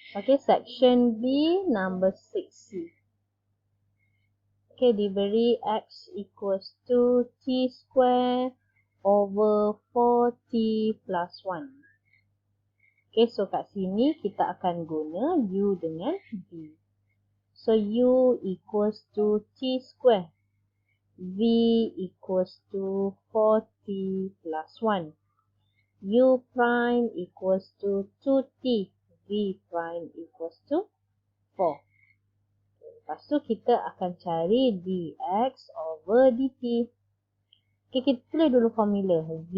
Okay, section B, number 6C. Okay, diberi X equals to T square over 4T plus 1. Okay, so kat sini kita akan guna U dengan V. So, U equals to T square. V equals to 4T plus 1. U prime equals to 2T. V prime equals to 4. Lepas tu kita akan cari dx over dt. Okay, kita tulis dulu formula. V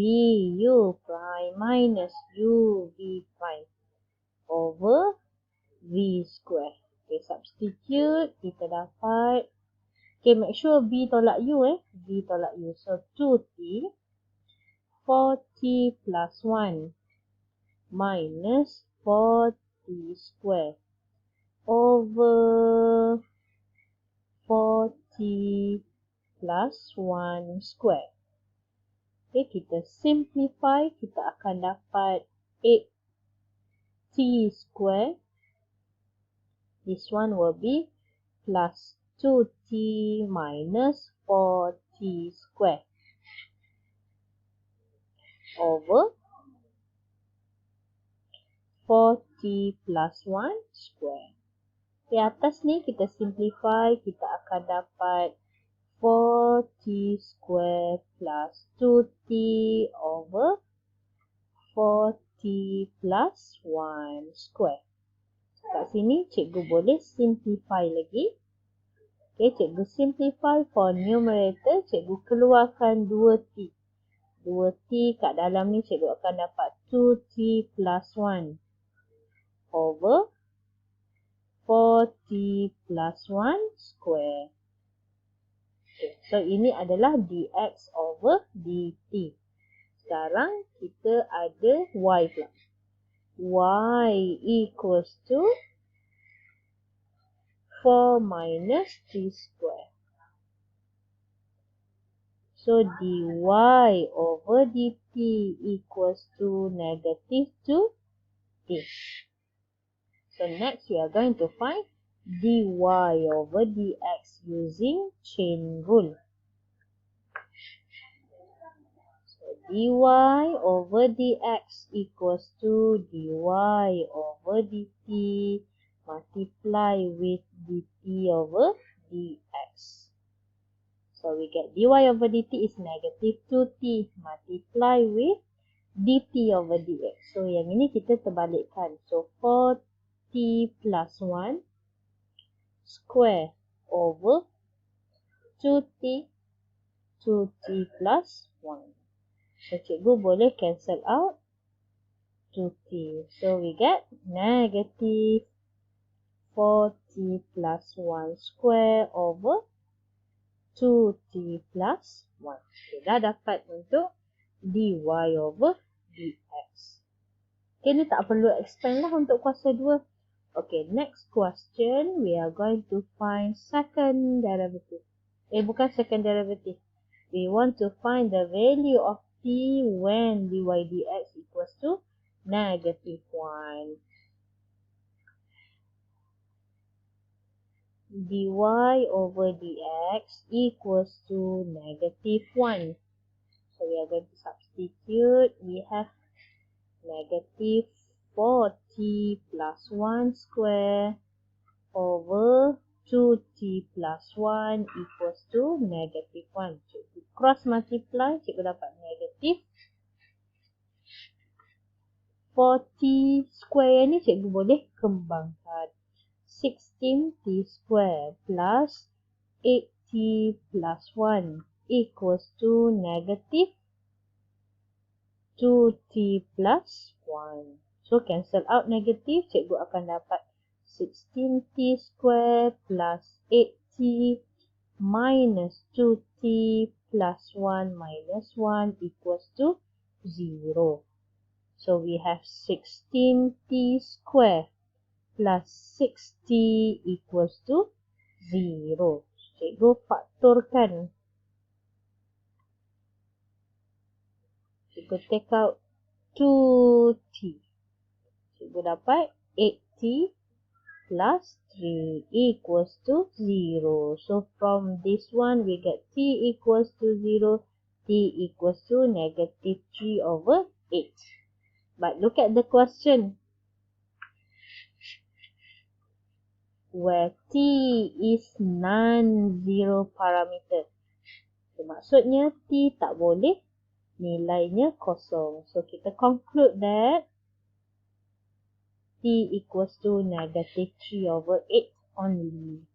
U prime minus U V prime over V square. Okay, substitute. Kita dapat. Okay, make sure V tolak U V tolak U. So, 2T 4T plus 1 minus 4T square over 4T plus 1 square. Okay, kita simplify. Kita akan dapat 8T square. This one will be plus 2T minus 4T square over 4T plus 1 square. Di atas ni kita simplify, kita akan dapat 4T square plus 2T over 4T plus 1 square. Kat sini cikgu boleh simplify lagi. Okay, cikgu simplify for numerator, cikgu keluarkan 2T. 2T kat dalam ni cikgu akan dapat 2T plus 1 over 4T plus 1 square. Okay, so ini adalah dx over dt. Sekarang kita ada y pula. Y equals to 4 minus t square. So, dy over dt equals to negative 2t. So, next we are going to find dy over dx using chain rule. So, dy over dx equals to dy over dt multiply with dt over dx. So, we get dy over dt is negative 2t multiply with dt over dx. So, yang ini kita terbalikkan. So, 4t plus 1 square over 2t plus 1. So, cikgu boleh cancel out 2t. So, we get negative 4t plus 1 square over 2t plus 1. Okay, dah dapat untuk dy over dx. Okay, ni tak perlu expand lah untuk kuasa 2. Okay, next question. We are going to find second derivative. Bukan second derivative. We want to find the value of t when dy dx equals to negative 1. Dy over dx equals to negative 1. So, we are going to substitute. We have negative 4t plus 1 square over 2t plus 1 equals to negative 1. Cikgu cross multiply, cikgu dapat negative 4t square ni cikgu boleh kembangkan. 16t square plus 8t plus 1 equals to negative 2t plus 1. So, cancel out negative. Cikgu akan dapat 16t square plus 8t minus 2t plus 1 minus 1 equals to 0. So, we have 16t square plus 6t equals to 0. Cikgu faktorkan. Cikgu take out 2t. Cikgu dapat 8t plus 3 equals to 0. So from this one, we get t equals to 0, t equals to negative 3 over 8. But look at the question. Where t is non-zero parameter. So, maksudnya t tak boleh nilainya kosong. So kita conclude that t equals to negative 3 over 8 only.